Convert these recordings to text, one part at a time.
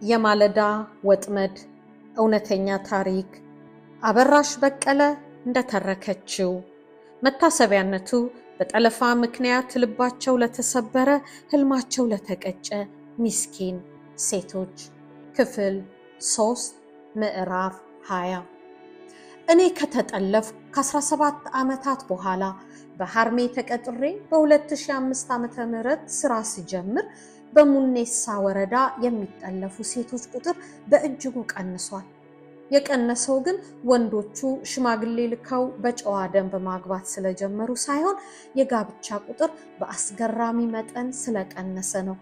የማለዳ ወጥመድ እውነተኛ ታሪክ አበራሽ በቀለ እንደተረከችው መታሰቢያነቱ በጠለፋ ምክንያት ልባቸው ለተሰበረ ህልማቸው ለተቀጨ ምስኪን ሴቶች ክፍል 3 ምዕራፍ 20 እኔ ከተጠለፍ ከ17 ዓመታት በኋላ በሐርሜ ተቀጥሬ በ2005 ዓመተ ምህረት ስራ ሲጀምር በሙኔሳ ወረዳ የሚጠለፉ ሴቶች ቁጥር በእጅጉ ቀንሷል። የቀነሰው ግን ወንዶቹ ሽማግሌ ልከው በጨዋ ደንብ ማግባት ስለጀመሩ ሳይሆን የጋብቻ ቁጥር በአስገራሚ መጠን ስለቀነሰ ነው።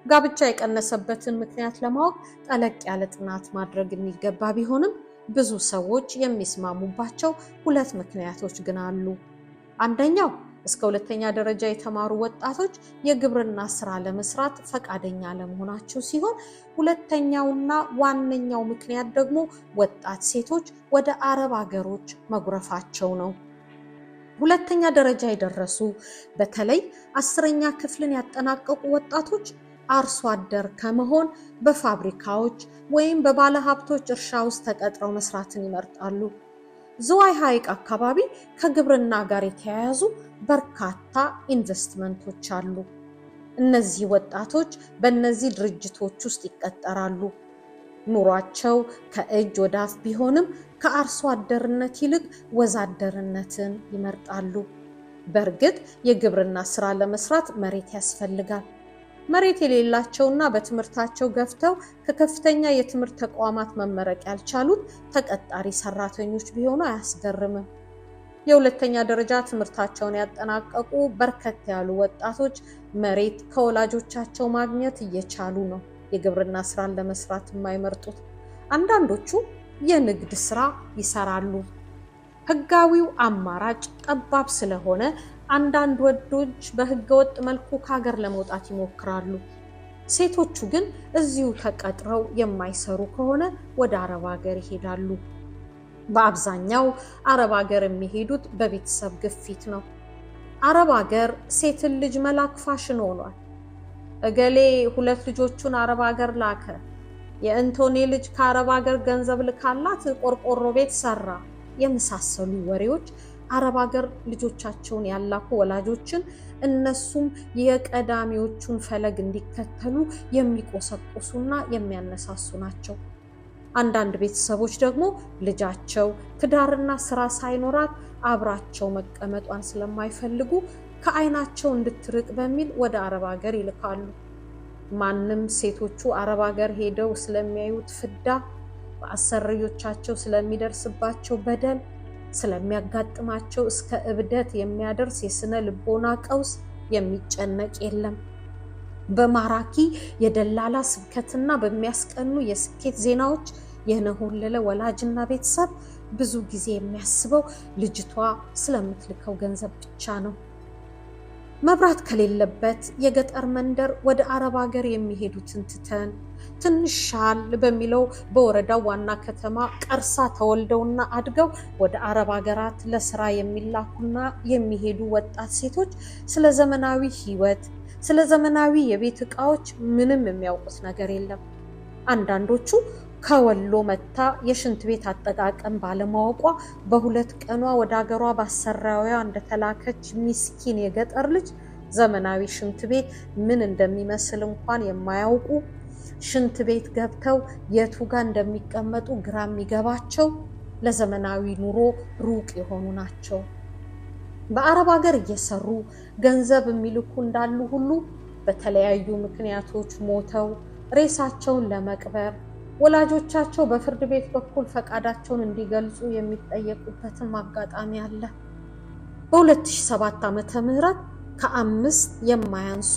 ጋብቻ የቀነሰበትን ምክንያት ለማወቅ ጠለቅ ያለ ጥናት ማድረግ የሚገባ ቢሆንም ብዙ ሰዎች የሚስማሙባቸው ሁለት ምክንያቶች ግን አሉ። አንደኛው እስከ ሁለተኛ ደረጃ የተማሩ ወጣቶች የግብርና ስራ ለመስራት ፈቃደኛ ለመሆናቸው ሲሆን፣ ሁለተኛውና ዋነኛው ምክንያት ደግሞ ወጣት ሴቶች ወደ አረብ ሀገሮች መጉረፋቸው ነው። ሁለተኛ ደረጃ የደረሱ በተለይ 10ኛ ክፍልን ያጠናቀቁ ወጣቶች አርሶ አደር ከመሆን በፋብሪካዎች ወይም በባለሀብቶች እርሻ ውስጥ ተቀጥረው መስራትን ይመርጣሉ። ዝዋይ ሐይቅ አካባቢ ከግብርና ጋር የተያያዙ በርካታ ኢንቨስትመንቶች አሉ። እነዚህ ወጣቶች በእነዚህ ድርጅቶች ውስጥ ይቀጠራሉ። ኑሯቸው ከእጅ ወደ አፍ ቢሆንም ከአርሶ አደርነት ይልቅ ወዛደርነትን ይመርጣሉ። በእርግጥ የግብርና ስራ ለመስራት መሬት ያስፈልጋል። መሬት የሌላቸውና በትምህርታቸው ገፍተው ከከፍተኛ የትምህርት ተቋማት መመረቅ ያልቻሉት ተቀጣሪ ሰራተኞች ቢሆኑ አያስገርምም። የሁለተኛ ደረጃ ትምህርታቸውን ያጠናቀቁ በርከት ያሉ ወጣቶች መሬት ከወላጆቻቸው ማግኘት እየቻሉ ነው የግብርና ስራን ለመስራት የማይመርጡት። አንዳንዶቹ የንግድ ስራ ይሰራሉ። ህጋዊው አማራጭ ጠባብ ስለሆነ አንዳንድ ወንዶች በህገወጥ መልኩ ከሀገር ለመውጣት ይሞክራሉ። ሴቶቹ ግን እዚሁ ተቀጥረው የማይሰሩ ከሆነ ወደ አረብ ሀገር ይሄዳሉ። በአብዛኛው አረብ ሀገር የሚሄዱት በቤተሰብ ግፊት ነው። አረብ ሀገር ሴትን ልጅ መላክ ፋሽን ሆኗል። እገሌ 2 ልጆቹን አረብ ሀገር ላከ፣ የእንቶኔ ልጅ ከአረብ ሀገር ገንዘብ ልካላት ቆርቆሮ ቤት ሰራ የመሳሰሉ ወሬዎች አረብ ሀገር ልጆቻቸውን ያላኩ ወላጆችን እነሱም የቀዳሚዎቹን ፈለግ እንዲከተሉ የሚቆሰቁሱና የሚያነሳሱ ናቸው። አንዳንድ ቤተሰቦች ደግሞ ልጃቸው ትዳርና ስራ ሳይኖራት አብራቸው መቀመጧን ስለማይፈልጉ ከዓይናቸው እንድትርቅ በሚል ወደ አረብ ሀገር ይልካሉ። ማንም ሴቶቹ አረብ ሀገር ሄደው ስለሚያዩት ፍዳ፣ በአሰሪዎቻቸው ስለሚደርስባቸው በደል፣ ስለሚያጋጥማቸው እስከ እብደት የሚያደርስ የስነ ልቦና ቀውስ የሚጨነቅ የለም። በማራኪ የደላላ ስብከትና በሚያስቀኑ የስኬት ዜናዎች የነሆለለ ወላጅና ቤተሰብ ብዙ ጊዜ የሚያስበው ልጅቷ ስለምትልከው ገንዘብ ብቻ ነው። መብራት ከሌለበት የገጠር መንደር ወደ አረብ ሀገር የሚሄዱትን ትተን ትንሽ ሻል በሚለው በወረዳው ዋና ከተማ ቀርሳ ተወልደውና አድገው ወደ አረብ ሀገራት ለስራ የሚላኩና የሚሄዱ ወጣት ሴቶች ስለ ዘመናዊ ህይወት፣ ስለ ዘመናዊ የቤት ዕቃዎች ምንም የሚያውቁት ነገር የለም። አንዳንዶቹ ከወሎ መታ የሽንት ቤት አጠቃቀም ባለማወቋ በ2 ቀኗ ወደ ሀገሯ ባሰራዊያ እንደተላከች ምስኪን የገጠር ልጅ ዘመናዊ ሽንት ቤት ምን እንደሚመስል እንኳን የማያውቁ፣ ሽንት ቤት ገብተው የቱ ጋር እንደሚቀመጡ ግራ የሚገባቸው፣ ለዘመናዊ ኑሮ ሩቅ የሆኑ ናቸው። በአረብ ሀገር እየሰሩ ገንዘብ የሚልኩ እንዳሉ ሁሉ በተለያዩ ምክንያቶች ሞተው ሬሳቸውን ለመቅበር ወላጆቻቸው በፍርድ ቤት በኩል ፈቃዳቸውን እንዲገልጹ የሚጠየቁበትም አጋጣሚ አለ። በ2007 ዓመተ ምህረት ከ5 የማያንሱ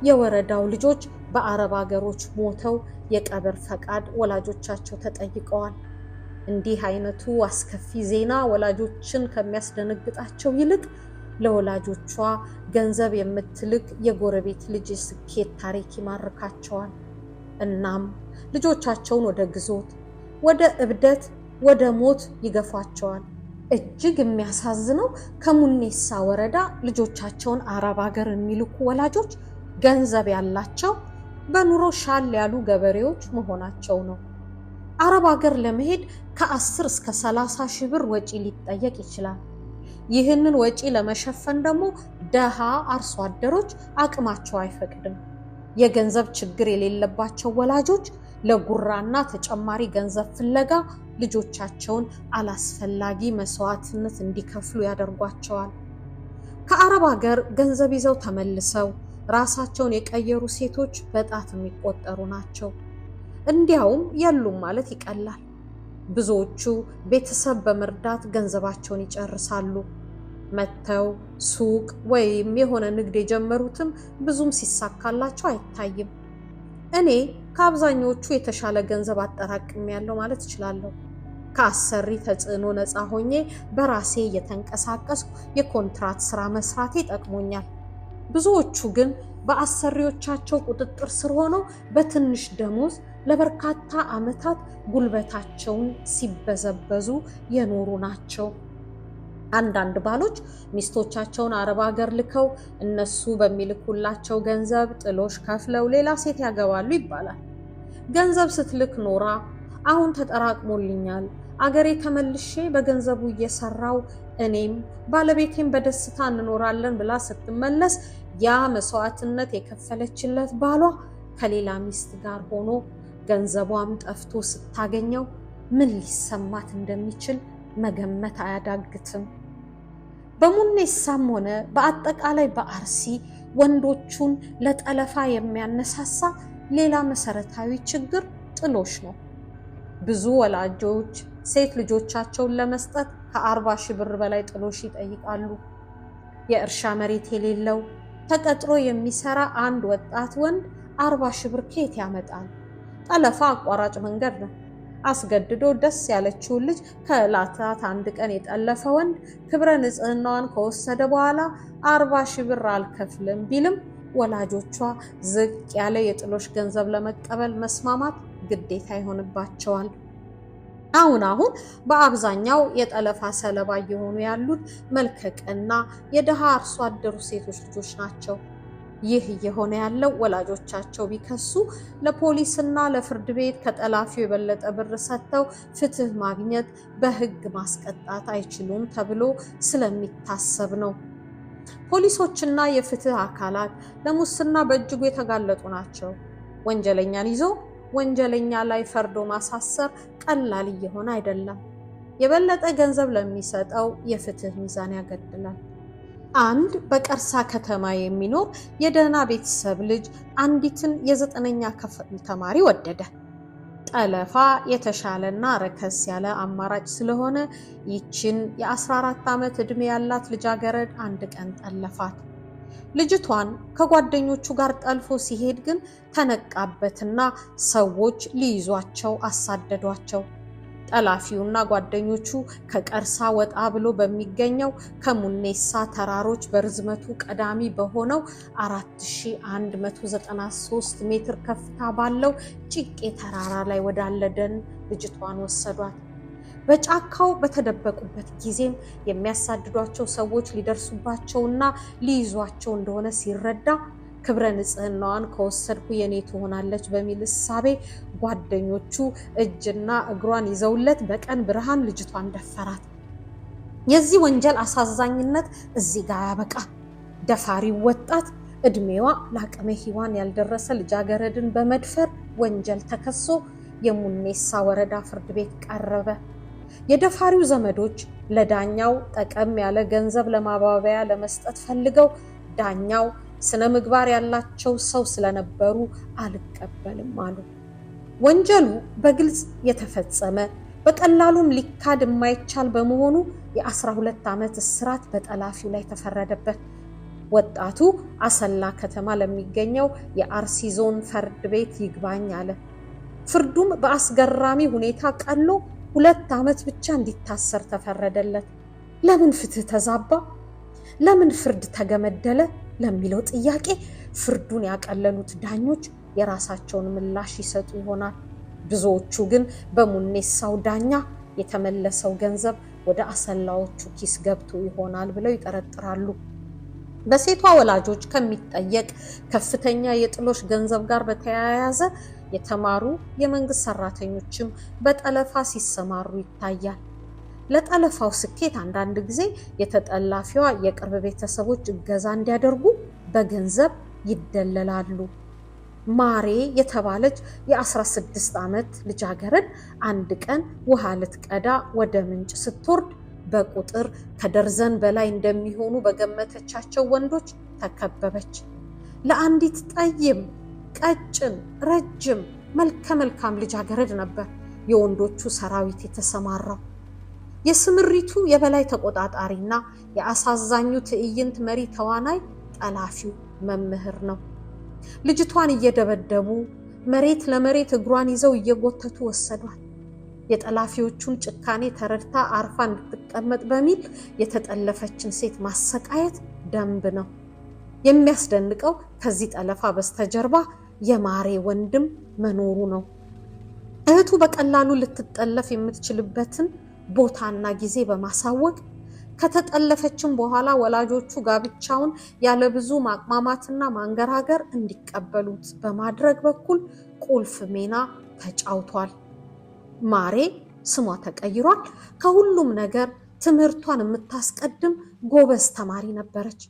የወረዳው ልጆች በአረብ ሀገሮች ሞተው የቀብር ፈቃድ ወላጆቻቸው ተጠይቀዋል። እንዲህ አይነቱ አስከፊ ዜና ወላጆችን ከሚያስደነግጣቸው ይልቅ ለወላጆቿ ገንዘብ የምትልክ የጎረቤት ልጅ ስኬት ታሪክ ይማርካቸዋል። እናም ልጆቻቸውን ወደ ግዞት፣ ወደ እብደት፣ ወደ ሞት ይገፏቸዋል። እጅግ የሚያሳዝነው ከሙኔሳ ወረዳ ልጆቻቸውን አረብ ሀገር የሚልኩ ወላጆች ገንዘብ ያላቸው በኑሮ ሻል ያሉ ገበሬዎች መሆናቸው ነው። አረብ ሀገር ለመሄድ ከ10 እስከ 30 ሺህ ብር ወጪ ሊጠየቅ ይችላል። ይህንን ወጪ ለመሸፈን ደግሞ ደሃ አርሶ አደሮች አቅማቸው አይፈቅድም። የገንዘብ ችግር የሌለባቸው ወላጆች ለጉራና ተጨማሪ ገንዘብ ፍለጋ ልጆቻቸውን አላስፈላጊ መስዋዕትነት እንዲከፍሉ ያደርጓቸዋል። ከአረብ ሀገር ገንዘብ ይዘው ተመልሰው ራሳቸውን የቀየሩ ሴቶች በጣት የሚቆጠሩ ናቸው። እንዲያውም የሉም ማለት ይቀላል። ብዙዎቹ ቤተሰብ በመርዳት ገንዘባቸውን ይጨርሳሉ። መተው ሱቅ ወይም የሆነ ንግድ የጀመሩትም ብዙም ሲሳካላቸው አይታይም። እኔ ከአብዛኞቹ የተሻለ ገንዘብ አጠራቅሜያለሁ ማለት እችላለሁ። ከአሰሪ ተጽዕኖ ነፃ ሆኜ በራሴ እየተንቀሳቀስኩ የኮንትራት ስራ መስራቴ ጠቅሞኛል። ብዙዎቹ ግን በአሰሪዎቻቸው ቁጥጥር ስር ሆነው በትንሽ ደሞዝ ለበርካታ ዓመታት ጉልበታቸውን ሲበዘበዙ የኖሩ ናቸው። አንዳንድ ባሎች ሚስቶቻቸውን አረብ ሀገር ልከው እነሱ በሚልኩላቸው ገንዘብ ጥሎሽ ከፍለው ሌላ ሴት ያገባሉ ይባላል። ገንዘብ ስትልክ ኖራ አሁን ተጠራቅሞልኛል፣ አገሬ ተመልሼ በገንዘቡ እየሰራው እኔም ባለቤቴም በደስታ እንኖራለን ብላ ስትመለስ ያ መስዋዕትነት የከፈለችለት ባሏ ከሌላ ሚስት ጋር ሆኖ ገንዘቧም ጠፍቶ ስታገኘው ምን ሊሰማት እንደሚችል መገመት አያዳግትም። በሙኔሳም ሆነ በአጠቃላይ በአርሲ ወንዶቹን ለጠለፋ የሚያነሳሳ ሌላ መሰረታዊ ችግር ጥሎሽ ነው። ብዙ ወላጆች ሴት ልጆቻቸውን ለመስጠት ከ40 ሺህ ብር በላይ ጥሎሽ ይጠይቃሉ። የእርሻ መሬት የሌለው ተቀጥሮ የሚሰራ አንድ ወጣት ወንድ 40 ሺህ ብር ከየት ያመጣል? ጠለፋ አቋራጭ መንገድ ነው። አስገድዶ ደስ ያለችውን ልጅ ከዕለታት አንድ ቀን የጠለፈ ወንድ ክብረ ንጽህናዋን ከወሰደ በኋላ 40 ሺህ ብር አልከፍልም ቢልም ወላጆቿ ዝቅ ያለ የጥሎሽ ገንዘብ ለመቀበል መስማማት ግዴታ ይሆንባቸዋል። አሁን በአብዛኛው የጠለፋ ሰለባ እየሆኑ ያሉት መልከቀና የደሃ አርሶ አደሩ ሴቶች ልጆች ናቸው። ይህ እየሆነ ያለው ወላጆቻቸው ቢከሱ ለፖሊስና ለፍርድ ቤት ከጠላፊው የበለጠ ብር ሰጥተው ፍትህ ማግኘት በሕግ ማስቀጣት አይችሉም ተብሎ ስለሚታሰብ ነው። ፖሊሶችና የፍትህ አካላት ለሙስና በእጅጉ የተጋለጡ ናቸው። ወንጀለኛን ይዞ ወንጀለኛ ላይ ፈርዶ ማሳሰር ቀላል እየሆነ አይደለም። የበለጠ ገንዘብ ለሚሰጠው የፍትህ ሚዛን ያገድላል። አንድ በቀርሳ ከተማ የሚኖር የደህና ቤተሰብ ልጅ አንዲትን የ9ኛ ክፍል ተማሪ ወደደ። ጠለፋ የተሻለና ረከስ ያለ አማራጭ ስለሆነ ይችን የ14 ዓመት ዕድሜ ያላት ልጃገረድ አንድ ቀን ጠለፋት። ልጅቷን ከጓደኞቹ ጋር ጠልፎ ሲሄድ ግን ተነቃበትና ሰዎች ሊይዟቸው አሳደዷቸው። ጠላፊውና ጓደኞቹ ከቀርሳ ወጣ ብሎ በሚገኘው ከሙኔሳ ተራሮች በርዝመቱ ቀዳሚ በሆነው 4193 ሜትር ከፍታ ባለው ጭቄ ተራራ ላይ ወዳለ ደን ልጅቷን ወሰዷት። በጫካው በተደበቁበት ጊዜም የሚያሳድዷቸው ሰዎች ሊደርሱባቸውና ሊይዟቸው እንደሆነ ሲረዳ ክብረ ንጽህናዋን ከወሰድኩ የኔ ትሆናለች በሚል እሳቤ ጓደኞቹ እጅና እግሯን ይዘውለት በቀን ብርሃን ልጅቷን ደፈራት። የዚህ ወንጀል አሳዛኝነት እዚህ ጋር ያበቃ። ደፋሪው ወጣት እድሜዋ ለአቅመ ሔዋን ያልደረሰ ልጃገረድን በመድፈር ወንጀል ተከሶ የሙኔሳ ወረዳ ፍርድ ቤት ቀረበ። የደፋሪው ዘመዶች ለዳኛው ጠቀም ያለ ገንዘብ ለማባበያ ለመስጠት ፈልገው ዳኛው ስነ ምግባር ያላቸው ሰው ስለነበሩ አልቀበልም አሉ። ወንጀሉ በግልጽ የተፈጸመ በቀላሉም ሊካድ የማይቻል በመሆኑ የ12 ዓመት እስራት በጠላፊው ላይ ተፈረደበት። ወጣቱ አሰላ ከተማ ለሚገኘው የአርሲ ዞን ፍርድ ቤት ይግባኝ አለ። ፍርዱም በአስገራሚ ሁኔታ ቀሎ 2 ዓመት ብቻ እንዲታሰር ተፈረደለት። ለምን ፍትህ ተዛባ? ለምን ፍርድ ተገመደለ ለሚለው ጥያቄ ፍርዱን ያቀለሉት ዳኞች የራሳቸውን ምላሽ ይሰጡ ይሆናል። ብዙዎቹ ግን በሙኔሳው ዳኛ የተመለሰው ገንዘብ ወደ አሰላዎቹ ኪስ ገብቶ ይሆናል ብለው ይጠረጥራሉ። በሴቷ ወላጆች ከሚጠየቅ ከፍተኛ የጥሎሽ ገንዘብ ጋር በተያያዘ የተማሩ የመንግስት ሰራተኞችም በጠለፋ ሲሰማሩ ይታያል። ለጠለፋው ስኬት አንዳንድ ጊዜ የተጠላፊዋ የቅርብ ቤተሰቦች እገዛ እንዲያደርጉ በገንዘብ ይደለላሉ። ማሬ የተባለች የ16 ዓመት ልጃገረድ አንድ ቀን ውሃ ልትቀዳ ወደ ምንጭ ስትወርድ በቁጥር ከደርዘን በላይ እንደሚሆኑ በገመተቻቸው ወንዶች ተከበበች። ለአንዲት ጠይም፣ ቀጭን፣ ረጅም፣ መልከ መልካም ልጃገረድ ነበር የወንዶቹ ሰራዊት የተሰማራው። የስምሪቱ የበላይ ተቆጣጣሪና የአሳዛኙ ትዕይንት መሪ ተዋናይ ጠላፊው መምህር ነው። ልጅቷን እየደበደቡ መሬት ለመሬት እግሯን ይዘው እየጎተቱ ወሰዷል። የጠላፊዎቹን ጭካኔ ተረድታ አርፋ እንድትቀመጥ በሚል የተጠለፈችን ሴት ማሰቃየት ደንብ ነው። የሚያስደንቀው ከዚህ ጠለፋ በስተጀርባ የማሬ ወንድም መኖሩ ነው። እህቱ በቀላሉ ልትጠለፍ የምትችልበትን ቦታና ጊዜ በማሳወቅ ከተጠለፈችም በኋላ ወላጆቹ ጋብቻውን ያለ ብዙ ማቅማማትና ማንገራገር እንዲቀበሉት በማድረግ በኩል ቁልፍ ሚና ተጫውቷል። ማሬ ስሟ ተቀይሯል። ከሁሉም ነገር ትምህርቷን የምታስቀድም ጎበዝ ተማሪ ነበረች።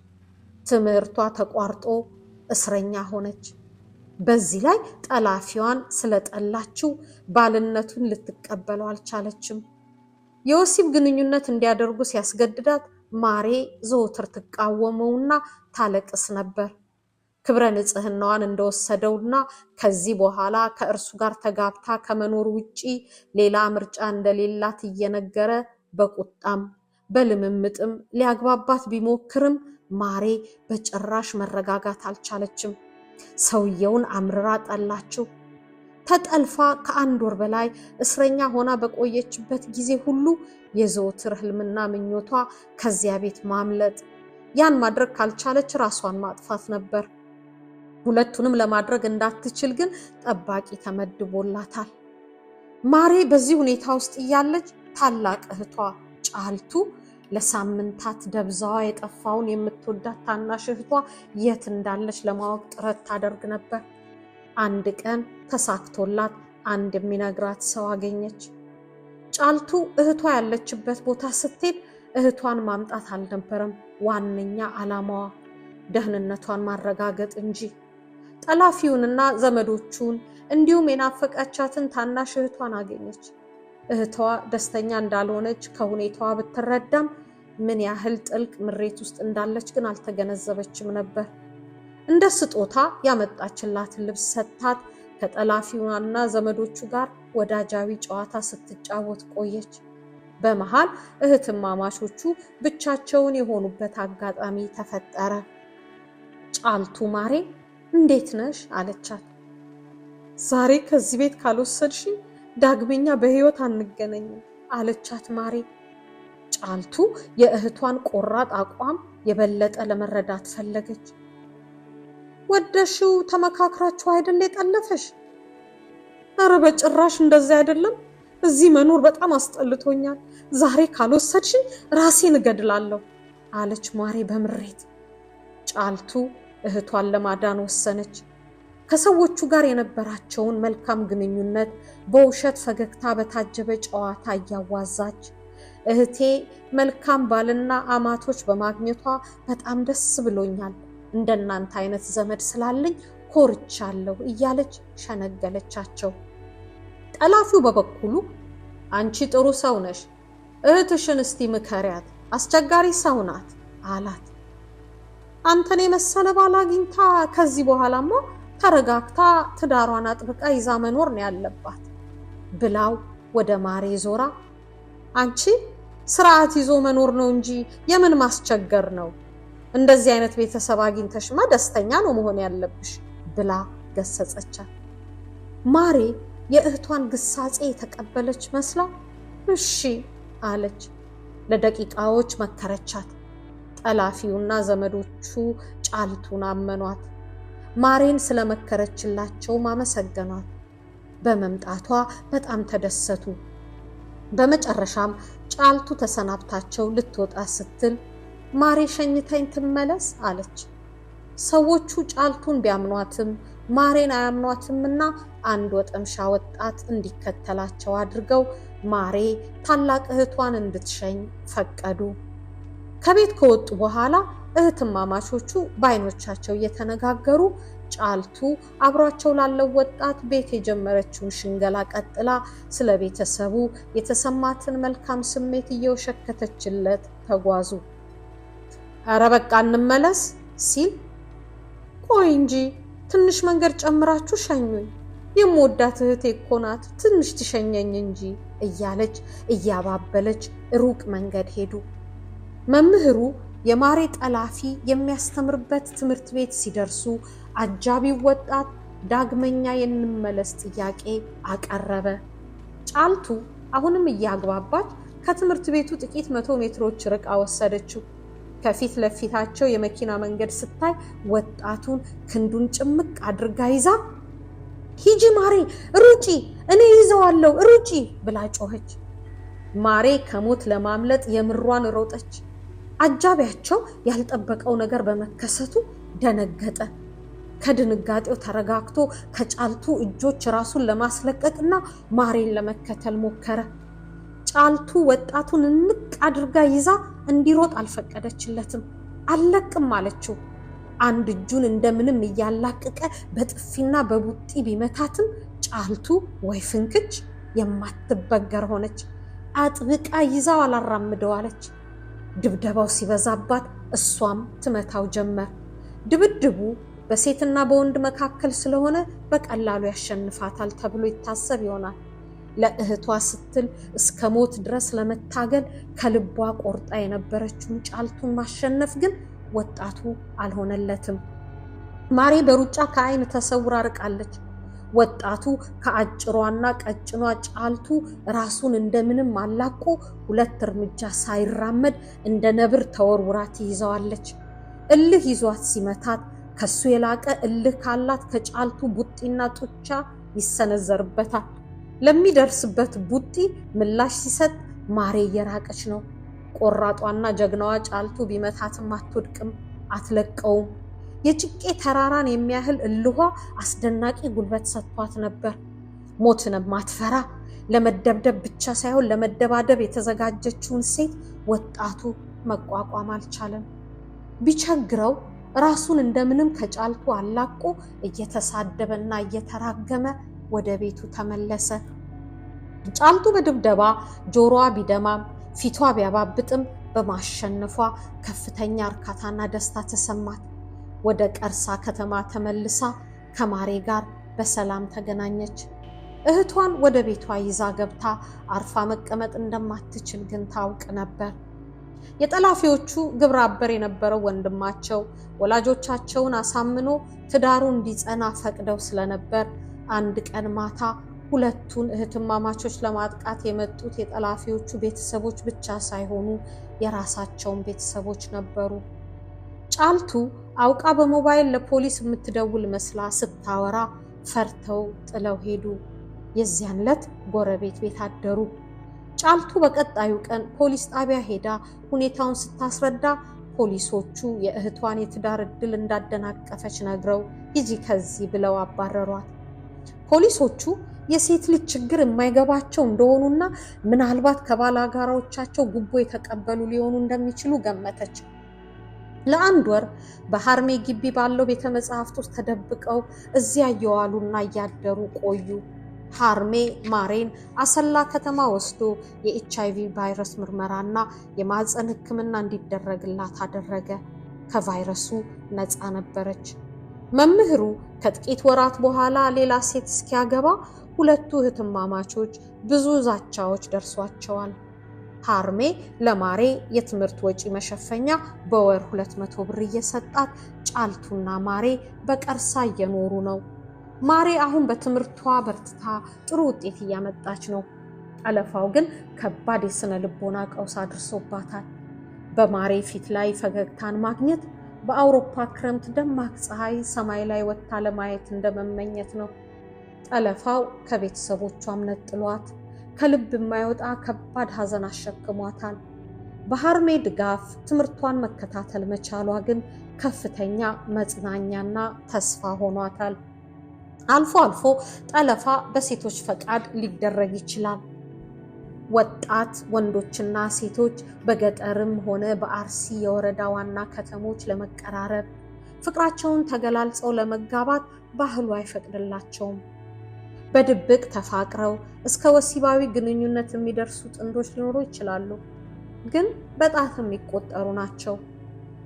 ትምህርቷ ተቋርጦ እስረኛ ሆነች። በዚህ ላይ ጠላፊዋን ስለጠላችው ባልነቱን ልትቀበለው አልቻለችም። የወሲብ ግንኙነት እንዲያደርጉ ሲያስገድዳት ማሬ ዘወትር ትቃወመውና ታለቅስ ነበር። ክብረ ንጽህናዋን እንደወሰደውና ከዚህ በኋላ ከእርሱ ጋር ተጋብታ ከመኖር ውጪ ሌላ ምርጫ እንደሌላት እየነገረ በቁጣም በልምምጥም ሊያግባባት ቢሞክርም ማሬ በጭራሽ መረጋጋት አልቻለችም። ሰውየውን አምርራ ጠላችው። ተጠልፋ ከአንድ ወር በላይ እስረኛ ሆና በቆየችበት ጊዜ ሁሉ የዘወትር ህልምና ምኞቷ ከዚያ ቤት ማምለጥ፣ ያን ማድረግ ካልቻለች ራሷን ማጥፋት ነበር። ሁለቱንም ለማድረግ እንዳትችል ግን ጠባቂ ተመድቦላታል። ማሬ በዚህ ሁኔታ ውስጥ እያለች ታላቅ እህቷ ጫልቱ ለሳምንታት ደብዛዋ የጠፋውን የምትወዳት ታናሽ እህቷ የት እንዳለች ለማወቅ ጥረት ታደርግ ነበር። አንድ ቀን ተሳክቶላት አንድ የሚነግራት ሰው አገኘች። ጫልቱ እህቷ ያለችበት ቦታ ስትሄድ እህቷን ማምጣት አልነበረም ዋነኛ ዓላማዋ፣ ደህንነቷን ማረጋገጥ እንጂ። ጠላፊውንና ዘመዶቹን እንዲሁም የናፈቀቻትን ታናሽ እህቷን አገኘች። እህቷ ደስተኛ እንዳልሆነች ከሁኔታዋ ብትረዳም ምን ያህል ጥልቅ ምሬት ውስጥ እንዳለች ግን አልተገነዘበችም ነበር። እንደ ስጦታ ያመጣችላትን ልብስ ሰጥታት ከጠላፊውና ዘመዶቹ ጋር ወዳጃዊ ጨዋታ ስትጫወት ቆየች። በመሃል እህትማማቾቹ ብቻቸውን የሆኑበት አጋጣሚ ተፈጠረ። ጫልቱ ማሬ እንዴት ነሽ አለቻት። ዛሬ ከዚህ ቤት ካልወሰድሽ ዳግመኛ በህይወት አንገናኝም አለቻት ማሬ። ጫልቱ የእህቷን ቆራጥ አቋም የበለጠ ለመረዳት ፈለገች። ወደሽው ተመካክራችሁ አይደል የጠለፈሽ? ኧረ በጭራሽ እንደዚህ አይደለም። እዚህ መኖር በጣም አስጠልቶኛል። ዛሬ ካልወሰድሽኝ ራሴን እገድላለሁ አለች ማሬ በምሬት። ጫልቱ እህቷን ለማዳን ወሰነች። ከሰዎቹ ጋር የነበራቸውን መልካም ግንኙነት በውሸት ፈገግታ በታጀበ ጨዋታ እያዋዛች እህቴ መልካም ባልና አማቶች በማግኘቷ በጣም ደስ ብሎኛል፣ እንደናንተ አይነት ዘመድ ስላለኝ ኮርቻለሁ እያለች ሸነገለቻቸው። ጠላፊው በበኩሉ አንቺ ጥሩ ሰው ነሽ፣ እህትሽን እስቲ ምከሪያት፣ አስቸጋሪ ሰው ናት አላት። አንተን የመሰለ ባል አግኝታ ከዚህ በኋላማ ተረጋግታ ትዳሯን አጥብቃ ይዛ መኖር ነው ያለባት ብላው ወደ ማሬ ዞራ አንቺ ስርዓት ይዞ መኖር ነው እንጂ የምን ማስቸገር ነው? እንደዚህ አይነት ቤተሰብ አግኝተሽማ ደስተኛ ነው መሆን ያለብሽ ብላ ገሰጸቻት። ማሬ የእህቷን ግሳጼ የተቀበለች መስላ እሺ አለች። ለደቂቃዎች መከረቻት። ጠላፊውና ዘመዶቹ ጫልቱን አመኗት። ማሬን ስለመከረችላቸው አመሰገኗት። በመምጣቷ በጣም ተደሰቱ። በመጨረሻም ጫልቱ ተሰናብታቸው ልትወጣ ስትል ማሬ ሸኝተኝ ትመለስ አለች። ሰዎቹ ጫልቱን ቢያምኗትም ማሬን አያምኗትምና አንድ ወጠምሻ ወጣት እንዲከተላቸው አድርገው ማሬ ታላቅ እህቷን እንድትሸኝ ፈቀዱ። ከቤት ከወጡ በኋላ እህትማማቾቹ በአይኖቻቸው እየተነጋገሩ ጫልቱ አብሯቸው ላለው ወጣት ቤት የጀመረችውን ሽንገላ ቀጥላ ስለ ቤተሰቡ የተሰማትን መልካም ስሜት እየወሸከተችለት ተጓዙ። ኧረ በቃ እንመለስ ሲል ቆይ እንጂ ትንሽ መንገድ ጨምራችሁ ሸኙኝ፣ የምወዳት እህቴ እኮ ናት፣ ትንሽ ትሸኘኝ እንጂ እያለች እያባበለች ሩቅ መንገድ ሄዱ። መምህሩ የማሬ ጠላፊ የሚያስተምርበት ትምህርት ቤት ሲደርሱ አጃቢው ወጣት ዳግመኛ የንመለስ ጥያቄ አቀረበ። ጫልቱ አሁንም እያግባባች ከትምህርት ቤቱ ጥቂት 100 ሜትሮች ርቃ ወሰደችው። ከፊት ለፊታቸው የመኪና መንገድ ስታይ ወጣቱን ክንዱን ጭምቅ አድርጋ ይዛ ሂጂ ማሬ ሩጪ፣ እኔ ይዘዋለሁ ሩጪ ብላ ጮኸች። ማሬ ከሞት ለማምለጥ የምሯን ሮጠች። አጃቢያቸው ያልጠበቀው ነገር በመከሰቱ ደነገጠ። ከድንጋጤው ተረጋግቶ ከጫልቱ እጆች ራሱን ለማስለቀቅና ማሬን ለመከተል ሞከረ። ጫልቱ ወጣቱን እንቅ አድርጋ ይዛ እንዲሮጥ አልፈቀደችለትም። አለቅም አለችው። አንድ እጁን እንደምንም እያላቀቀ በጥፊና በቡጢ ቢመታትም ጫልቱ ወይ ፍንክች የማትበገር ሆነች። አጥብቃ ይዛው አላራምደው አለች። ድብደባው ሲበዛባት እሷም ትመታው ጀመር። ድብድቡ በሴትና በወንድ መካከል ስለሆነ በቀላሉ ያሸንፋታል ተብሎ ይታሰብ ይሆናል። ለእህቷ ስትል እስከ ሞት ድረስ ለመታገል ከልቧ ቆርጣ የነበረችውን ጫልቱን ማሸነፍ ግን ወጣቱ አልሆነለትም። ማሬ በሩጫ ከአይን ተሰውራ ርቃለች። ወጣቱ ከአጭሯና ቀጭኗ ጫልቱ ራሱን እንደምንም አላቆ 2 እርምጃ ሳይራመድ እንደ ነብር ተወርውራ ትይዘዋለች። እልህ ይዟት ሲመታት ከሱ የላቀ እልህ ካላት ከጫልቱ ቡጢና ጡቻ ይሰነዘርበታል። ለሚደርስበት ቡጢ ምላሽ ሲሰጥ ማሬ እየራቀች ነው። ቆራጧና ጀግናዋ ጫልቱ ቢመታትም አትወድቅም፣ አትለቀውም። የጭቄ ተራራን የሚያህል እልኋ አስደናቂ ጉልበት ሰጥቷት ነበር። ሞትንም ማትፈራ ለመደብደብ ብቻ ሳይሆን ለመደባደብ የተዘጋጀችውን ሴት ወጣቱ መቋቋም አልቻለም። ቢቸግረው ራሱን እንደምንም ከጫልቱ አላቆ እየተሳደበና እየተራገመ ወደ ቤቱ ተመለሰ። ጫልቱ በድብደባ ጆሮዋ ቢደማም ፊቷ ቢያባብጥም በማሸነፏ ከፍተኛ እርካታና ደስታ ተሰማት። ወደ ቀርሳ ከተማ ተመልሳ ከማሬ ጋር በሰላም ተገናኘች። እህቷን ወደ ቤቷ ይዛ ገብታ አርፋ መቀመጥ እንደማትችል ግን ታውቅ ነበር። የጠላፊዎቹ ግብረ አበር የነበረው ወንድማቸው ወላጆቻቸውን አሳምኖ ትዳሩ እንዲጸና ፈቅደው ስለነበር አንድ ቀን ማታ ሁለቱን እህትማማቾች ለማጥቃት የመጡት የጠላፊዎቹ ቤተሰቦች ብቻ ሳይሆኑ የራሳቸውን ቤተሰቦች ነበሩ። ጫልቱ አውቃ በሞባይል ለፖሊስ የምትደውል መስላ ስታወራ ፈርተው ጥለው ሄዱ። የዚያን ዕለት ጎረቤት ቤት አደሩ። ጫልቱ በቀጣዩ ቀን ፖሊስ ጣቢያ ሄዳ ሁኔታውን ስታስረዳ ፖሊሶቹ የእህቷን የትዳር ዕድል እንዳደናቀፈች ነግረው ሂጂ ከዚህ ብለው አባረሯት። ፖሊሶቹ የሴት ልጅ ችግር የማይገባቸው እንደሆኑና ምናልባት ከባላጋራዎቻቸው ጉቦ የተቀበሉ ሊሆኑ እንደሚችሉ ገመተች። ለአንድ ወር በሃርሜ ግቢ ባለው ቤተ መጻሕፍት ውስጥ ተደብቀው እዚያ እየዋሉና እያደሩ ቆዩ። ሃርሜ ማሬን አሰላ ከተማ ወስዶ የኤችአይቪ ቫይረስ ምርመራና የማህፀን ሕክምና እንዲደረግላት አደረገ። ከቫይረሱ ነፃ ነበረች። መምህሩ ከጥቂት ወራት በኋላ ሌላ ሴት እስኪያገባ ሁለቱ እህትማማቾች ብዙ ዛቻዎች ደርሷቸዋል። ሃርሜ ለማሬ የትምህርት ወጪ መሸፈኛ በወር 200 ብር እየሰጣት ጫልቱና ማሬ በቀርሳ እየኖሩ ነው። ማሬ አሁን በትምህርቷ በርትታ ጥሩ ውጤት እያመጣች ነው። ጠለፋው ግን ከባድ የስነ ልቦና ቀውስ አድርሶባታል። በማሬ ፊት ላይ ፈገግታን ማግኘት በአውሮፓ ክረምት ደማቅ ፀሐይ ሰማይ ላይ ወጥታ ለማየት እንደመመኘት ነው። ጠለፋው ከቤተሰቦቿም ነጥሏት ከልብ የማይወጣ ከባድ ሐዘን አሸክሟታል። በሃርሜ ድጋፍ ትምህርቷን መከታተል መቻሏ ግን ከፍተኛ መጽናኛና ተስፋ ሆኗታል። አልፎ አልፎ ጠለፋ በሴቶች ፈቃድ ሊደረግ ይችላል። ወጣት ወንዶችና ሴቶች በገጠርም ሆነ በአርሲ የወረዳ ዋና ከተሞች ለመቀራረብ ፍቅራቸውን ተገላልጸው ለመጋባት ባህሉ አይፈቅድላቸውም። በድብቅ ተፋቅረው እስከ ወሲባዊ ግንኙነት የሚደርሱ ጥንዶች ሊኖሩ ይችላሉ፣ ግን በጣት የሚቆጠሩ ናቸው።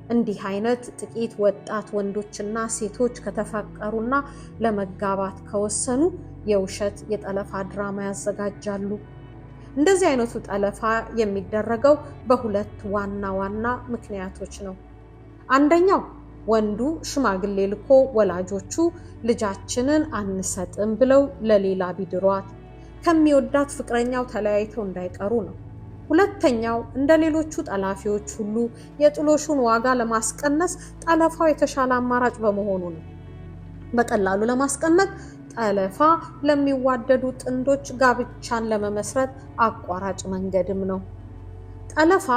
እንዲህ አይነት ጥቂት ወጣት ወንዶችና ሴቶች ከተፋቀሩና ለመጋባት ከወሰኑ የውሸት የጠለፋ ድራማ ያዘጋጃሉ። እንደዚህ አይነቱ ጠለፋ የሚደረገው በሁለት ዋና ዋና ምክንያቶች ነው። አንደኛው ወንዱ ሽማግሌ ልኮ ወላጆቹ ልጃችንን አንሰጥም ብለው ለሌላ ቢድሯት ከሚወዳት ፍቅረኛው ተለያይተው እንዳይቀሩ ነው። ሁለተኛው እንደ ሌሎቹ ጠላፊዎች ሁሉ የጥሎሹን ዋጋ ለማስቀነስ ጠለፋው የተሻለ አማራጭ በመሆኑ ነው። በቀላሉ ለማስቀመጥ ጠለፋ ለሚዋደዱ ጥንዶች ጋብቻን ለመመስረት አቋራጭ መንገድም ነው። ጠለፋ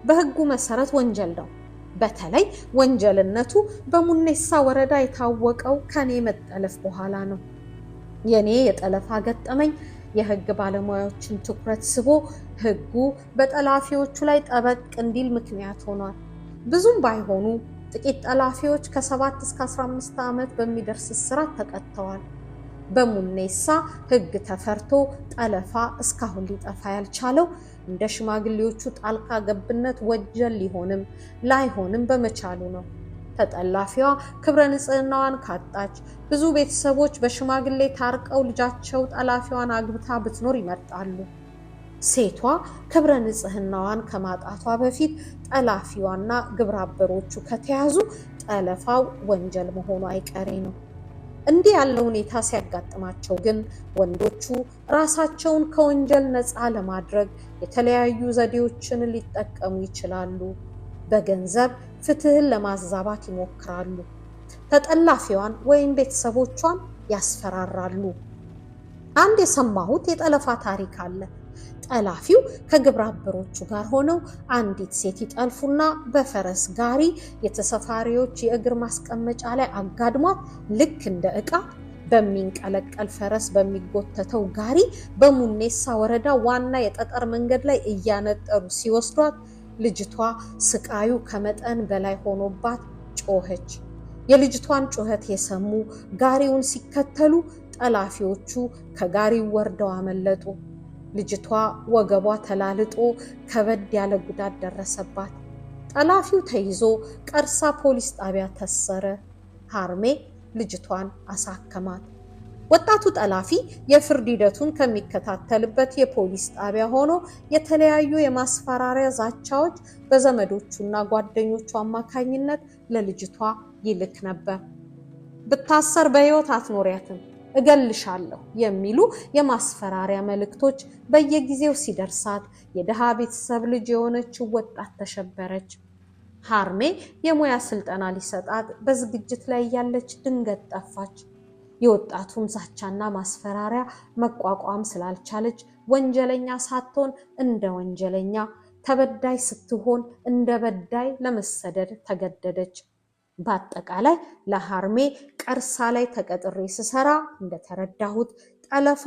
በሕጉ መሰረት ወንጀል ነው። በተለይ ወንጀልነቱ በሙኔሳ ወረዳ የታወቀው ከኔ መጠለፍ በኋላ ነው። የኔ የጠለፋ ገጠመኝ የሕግ ባለሙያዎችን ትኩረት ስቦ ሕጉ በጠላፊዎቹ ላይ ጠበቅ እንዲል ምክንያት ሆኗል። ብዙም ባይሆኑ ጥቂት ጠላፊዎች ከ7 እስከ 15 ዓመት በሚደርስ እስራት ተቀጥተዋል። በሙኔሳ ሕግ ተፈርቶ ጠለፋ እስካሁን ሊጠፋ ያልቻለው እንደ ሽማግሌዎቹ ጣልቃ ገብነት ወንጀል ሊሆንም ላይሆንም በመቻሉ ነው። ተጠላፊዋ ክብረ ንጽህናዋን ካጣች ብዙ ቤተሰቦች በሽማግሌ ታርቀው ልጃቸው ጠላፊዋን አግብታ ብትኖር ይመርጣሉ። ሴቷ ክብረ ንጽህናዋን ከማጣቷ በፊት ጠላፊዋና ግብረ አበሮቹ ከተያዙ ጠለፋው ወንጀል መሆኑ አይቀሬ ነው። እንዲህ ያለ ሁኔታ ሲያጋጥማቸው ግን ወንዶቹ ራሳቸውን ከወንጀል ነፃ ለማድረግ የተለያዩ ዘዴዎችን ሊጠቀሙ ይችላሉ። በገንዘብ ፍትህን ለማዛባት ይሞክራሉ። ተጠላፊዋን ወይም ቤተሰቦቿን ያስፈራራሉ። አንድ የሰማሁት የጠለፋ ታሪክ አለ። ጠላፊው ከግብረ አበሮቹ ጋር ሆነው አንዲት ሴት ይጠልፉና በፈረስ ጋሪ የተሳፋሪዎች የእግር ማስቀመጫ ላይ አጋድሟት ልክ እንደ ዕቃ በሚንቀለቀል ፈረስ በሚጎተተው ጋሪ በሙኔሳ ወረዳ ዋና የጠጠር መንገድ ላይ እያነጠሩ ሲወስዷት ልጅቷ ስቃዩ ከመጠን በላይ ሆኖባት ጮኸች። የልጅቷን ጩኸት የሰሙ ጋሪውን ሲከተሉ ጠላፊዎቹ ከጋሪው ወርደው አመለጡ። ልጅቷ ወገቧ ተላልጦ ከበድ ያለ ጉዳት ደረሰባት። ጠላፊው ተይዞ ቀርሳ ፖሊስ ጣቢያ ተሰረ። ሃርሜ ልጅቷን አሳከማት። ወጣቱ ጠላፊ የፍርድ ሂደቱን ከሚከታተልበት የፖሊስ ጣቢያ ሆኖ የተለያዩ የማስፈራሪያ ዛቻዎች በዘመዶቹና ጓደኞቹ አማካኝነት ለልጅቷ ይልክ ነበር። ብታሰር በሕይወት አትኖሪያትም፣ እገልሻለሁ የሚሉ የማስፈራሪያ መልእክቶች በየጊዜው ሲደርሳት የድሃ ቤተሰብ ልጅ የሆነችው ወጣት ተሸበረች። ሃርሜ የሙያ ስልጠና ሊሰጣት በዝግጅት ላይ ያለች ድንገት ጠፋች። የወጣቱን ዛቻና ማስፈራሪያ መቋቋም ስላልቻለች ወንጀለኛ ሳትሆን እንደ ወንጀለኛ፣ ተበዳይ ስትሆን እንደ በዳይ ለመሰደድ ተገደደች። በአጠቃላይ ለሃርሜ ቀርሳ ላይ ተቀጥሬ ስሰራ እንደተረዳሁት ጠለፋ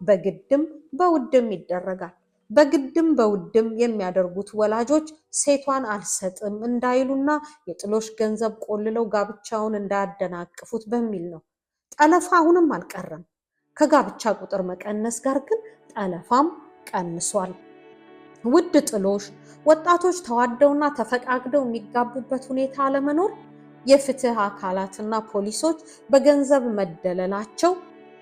በግድም በውድም ይደረጋል። በግድም በውድም የሚያደርጉት ወላጆች ሴቷን አልሰጥም እንዳይሉና የጥሎሽ ገንዘብ ቆልለው ጋብቻውን እንዳያደናቅፉት በሚል ነው። ጠለፋ አሁንም አልቀረም። ከጋብቻ ቁጥር መቀነስ ጋር ግን ጠለፋም ቀንሷል። ውድ ጥሎሽ፣ ወጣቶች ተዋደውና ተፈቃቅደው የሚጋቡበት ሁኔታ አለመኖር፣ የፍትህ አካላትና ፖሊሶች በገንዘብ መደለላቸው፣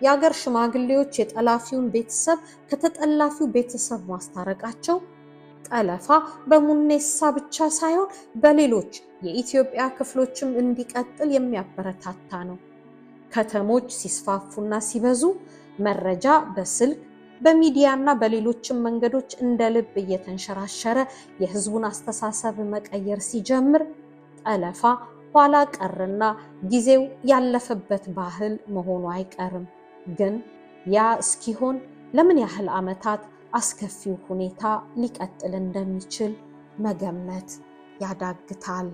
የአገር ሽማግሌዎች የጠላፊውን ቤተሰብ ከተጠላፊው ቤተሰብ ማስታረቃቸው ጠለፋ በሙኔሳ ብቻ ሳይሆን በሌሎች የኢትዮጵያ ክፍሎችም እንዲቀጥል የሚያበረታታ ነው። ከተሞች ሲስፋፉና ሲበዙ መረጃ በስልክ በሚዲያና በሌሎችም መንገዶች እንደ ልብ እየተንሸራሸረ የህዝቡን አስተሳሰብ መቀየር ሲጀምር ጠለፋ ኋላ ቀርና ጊዜው ያለፈበት ባህል መሆኑ አይቀርም። ግን ያ እስኪሆን ለምን ያህል ዓመታት አስከፊው ሁኔታ ሊቀጥል እንደሚችል መገመት ያዳግታል።